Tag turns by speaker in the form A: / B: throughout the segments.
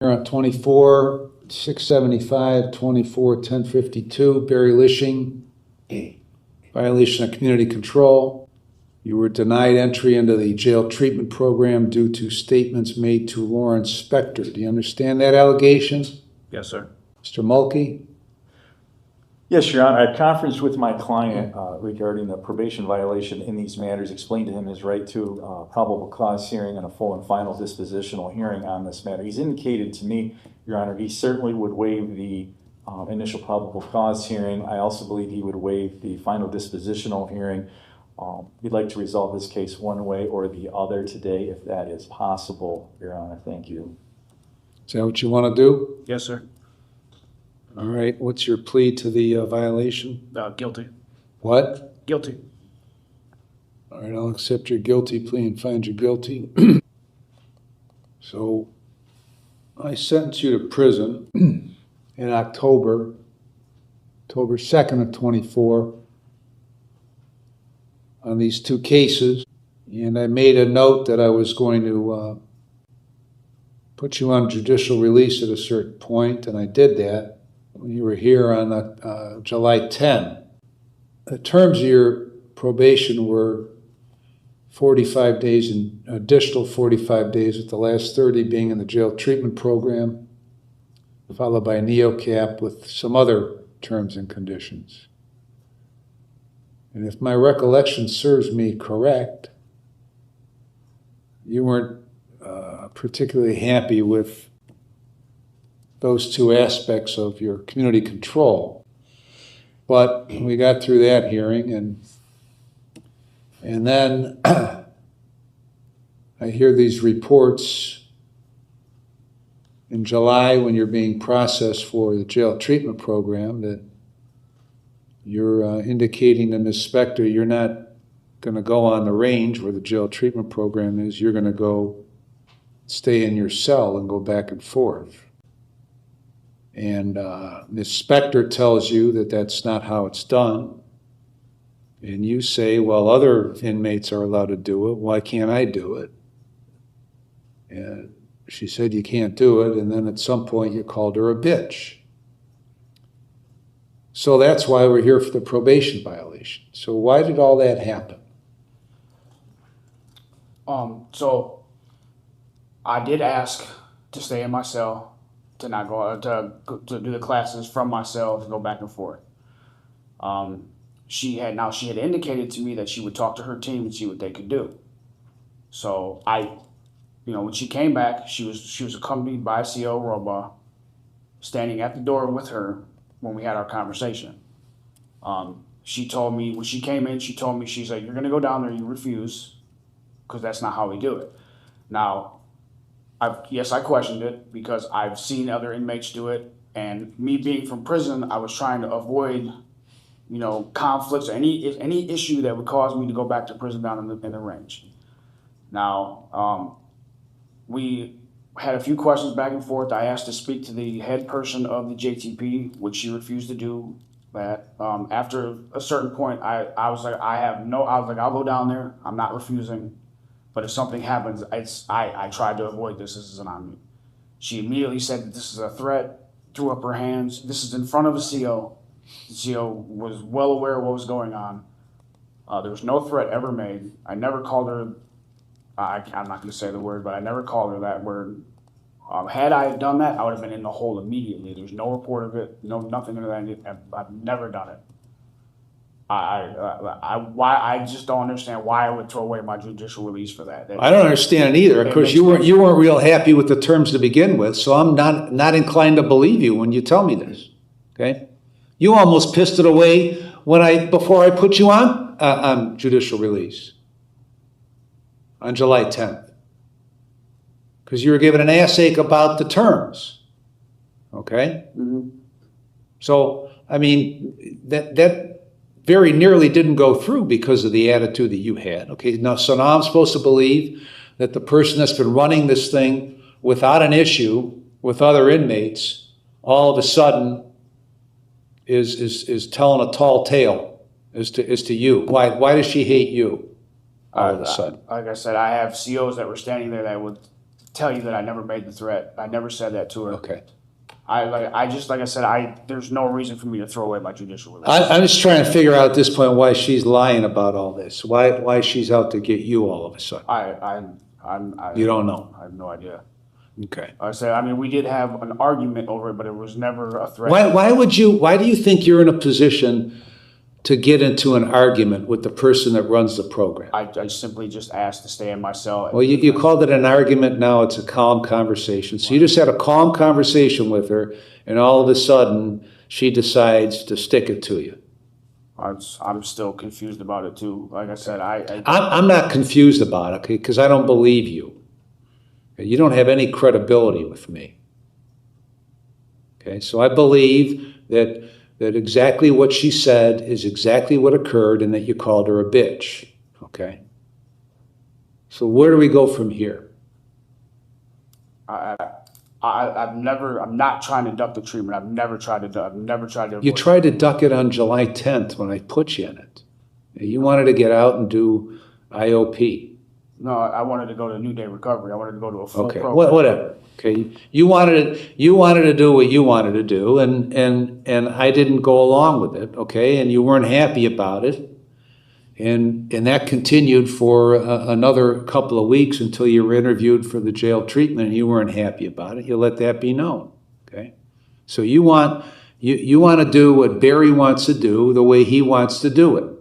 A: You're on 24, 675, 24, 1052, Barry Lishing, violation of community control. You were denied entry into the jail treatment program due to statements made to Lawrence Spector. Do you understand that allegation?
B: Yes, sir.
A: Mr. Mulkey?
B: Yes, Your Honor. I conferenced with my client regarding the probation violation in these matters, explained to him his right to probable cause hearing and a full and final dispositional hearing on this matter. He's indicated to me, Your Honor, he certainly would waive the initial probable cause hearing. I also believe he would waive the final dispositional hearing. We'd like to resolve this case one way or the other today, if that is possible, Your Honor. Thank you.
A: Is that what you want to do?
B: Yes, sir.
A: All right. What's your plea to the violation?
B: Guilty.
A: What?
B: Guilty.
A: All right. I'll accept your guilty plea and find you guilty. So I sentenced you to prison in October 2nd of 24 on these two cases. And I made a note that I was going to put you on judicial release at a certain point, and I did that when you were here on July 10. The terms of your probation were 45 days and additional 45 days, with the last 30 being in the jail treatment program, followed by a NeoCap with some other terms and conditions. And if my recollection serves me correct, you weren't particularly happy with those two aspects of your community control. But we got through that hearing, and then I hear these reports in July when you're being processed for the jail treatment program that you're indicating to Ms. Spector you're not going to go on the range where the jail treatment program is. You're going to go stay in your cell and go back and forth. And Ms. Spector tells you that that's not how it's done. And you say, well, other inmates are allowed to do it. Why can't I do it? And she said you can't do it. And then at some point you called her a bitch. So that's why we're here for the probation violation. So why did all that happen?
C: So I did ask to stay in my cell, to not go to do the classes from my cell, to go back and forth. She had indicated to me that she would talk to her team and see what they could do. So when she came back, she was accompanied by CO Roba, standing at the door with her when we had our conversation. She told me when she came in, she's like, you're gonna go down there, you refuse, because that's not how we do it. Now, I questioned it because I've seen other inmates do it, and me being from prison, I was trying to avoid, conflicts or any issue that would cause me to go back to prison down in the range. Now, we had a few questions back and forth. I asked to speak to the head person of the JTP, which she refused to do that. After a certain point, I was like, I'll go down there. I'm not refusing. But if something happens, I tried to avoid this. This isn't on me. She immediately said that this is a threat, threw up her hands. This is in front of a CO. The CO was well aware of what was going on. There was no threat ever made. I never called her, I'm not going to say the word, but I never called her that word. Had I done that, I would have been in the hole immediately. There's no report of it, nothing of that. I've never done it. I just don't understand why I would throw away my judicial release for that.
A: I don't understand it either, because you weren't real happy with the terms to begin with, so I'm not inclined to believe you when you tell me this. Okay? You almost pissed it away before I put you on judicial release on July 10th, because you were given an ass ache about the terms. Okay?
C: Mm-hmm.
A: So I mean that very nearly didn't go through because of the attitude that you had. Okay, now I'm supposed to believe that the person that's been running this thing without an issue with other inmates all of a sudden is telling a tall tale as to you. Why does she hate you all of a sudden?
C: Like I said, I have COs that were standing there that would tell you that I never made the threat. I never said that to her.
A: Okay.
C: Like I said, there's no reason for me to throw away my judicial release.
A: I'm just trying to figure out at this point why she's lying about all this. Why she's out to get you all of a sudden.
C: You
A: don't know?
C: I have no idea.
A: Okay.
C: I said, I mean, we did have an argument over it, but it was never a threat.
A: Why do you think you're in a position to get into an argument with the person that runs the program?
C: I simply just asked to stay in my cell.
A: Well, you called it an argument. Now it's a calm conversation. So you just had a calm conversation with her, and all of a sudden she decides to stick it to you.
C: I'm still confused about it too. Like I said,
A: I'm not confused about it, okay, because I don't believe you. You don't have any credibility with me. Okay, so I believe that exactly what she said is exactly what occurred and that you called her a bitch. Okay? So where do we go from here?
C: I'm not trying to duck the treatment. I've never tried to.
A: You tried to duck it on July 10th when I put you in it. You wanted to get out and do IOP.
C: No, I wanted to go to New Day Recovery. I wanted to go to a full program.
A: Whatever. Okay, you wanted to do what you wanted to do, and I didn't go along with it. Okay, and you weren't happy about it, and that continued for another couple of weeks until you were interviewed for the jail treatment, and you weren't happy about it. You let that be known. Okay, so you want to do what Barry wants to do the way he wants to do it,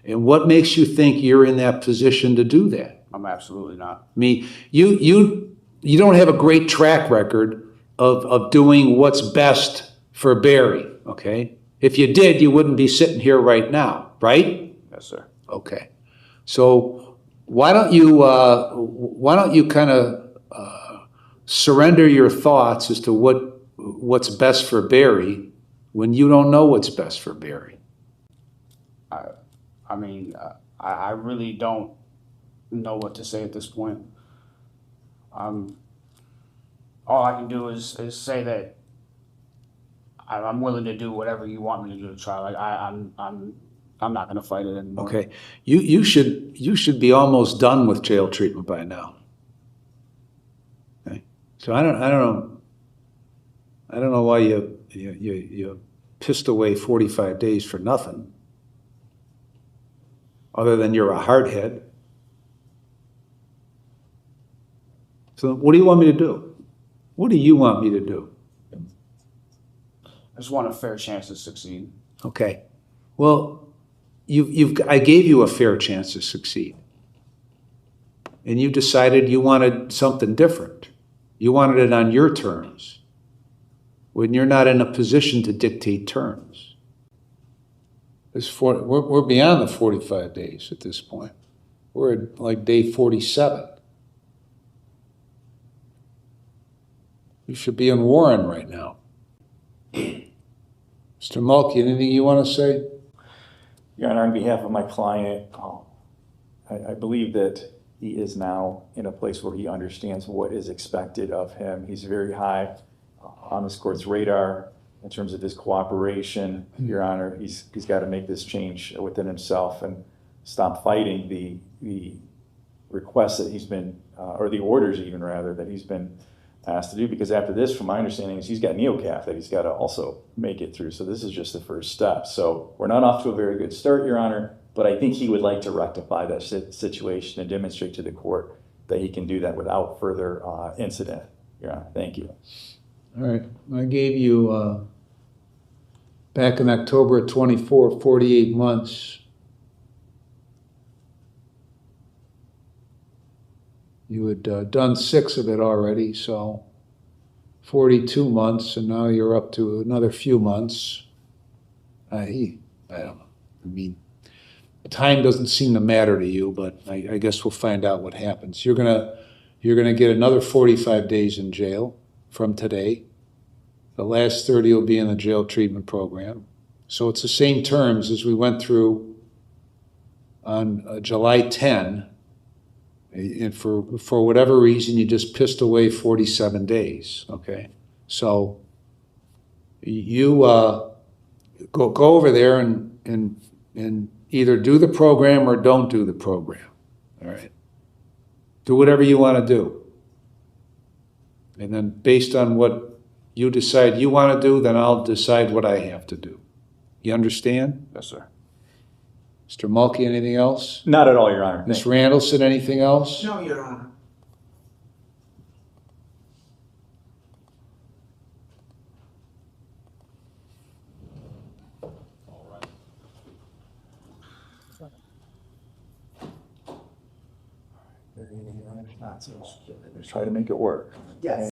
A: and what makes you think you're in that position to do that?
C: I'm absolutely not.
A: I mean, you don't have a great track record of doing what's best for Barry, okay? If you did, you wouldn't be sitting here right now, right?
C: Yes, sir.
A: Okay. So why don't you kind of surrender your thoughts as to what's best for Barry when you don't know what's best for Barry?
C: I mean, I really don't know what to say at this point. All I can do is say that I'm willing to do whatever you want me to do to try. Like I'm not going to fight it anymore.
A: Okay, you should be almost done with jail treatment by now. Okay, so I don't know why you pissed away 45 days for nothing, other than you're a hardhead. So what do you want me to do? What do you want me to do?
C: I just want a fair chance to succeed.
A: Okay. Well, I gave you a fair chance to succeed. And you decided you wanted something different. You wanted it on your terms, when you're not in a position to dictate terms. We're beyond the 45 days at this point. We're at like day 47. You should be in Warren right now. Mr. Mulkey, anything you want to say?
B: Your Honor, on behalf of my client, I believe that he is now in a place where he understands what is expected of him. He's very high on this court's radar in terms of his cooperation. Your Honor, he's got to make this change within himself and stop fighting the requests that he's been, or the orders even rather, that he's been asked to do, because after this, from my understanding, is he's got NeoCaf that he's got to also make it through. So this is just the first step. So we're not off to a very good start, Your Honor, but I think he would like to rectify that situation and demonstrate to the court that he can do that without further incident. Your Honor, thank you.
A: All right. I gave you, back in October of 24, 48 months. You had done 6 of it already, so 42 months, and now you're up to another few months. I don't know. I mean, time doesn't seem to matter to you, but I guess we'll find out what happens. You're gonna get another 45 days in jail from today. The last 30 will be in the jail treatment program. So it's the same terms as we went through on July 10. And for whatever reason, you just pissed away 47 days, okay? So you go over there and either do the program or don't do the program, all right? Do whatever you want to do. And then based on what you decide you want to do, then I'll decide what I have to do. You understand?
C: Yes, sir.
A: Mr. Mulkey, anything else?
B: Not at all, Your Honor.
A: Ms.
B: Thank you.
A: Randallson, anything else?
D: No, Your Honor.
B: Try to make it work.
D: Yes.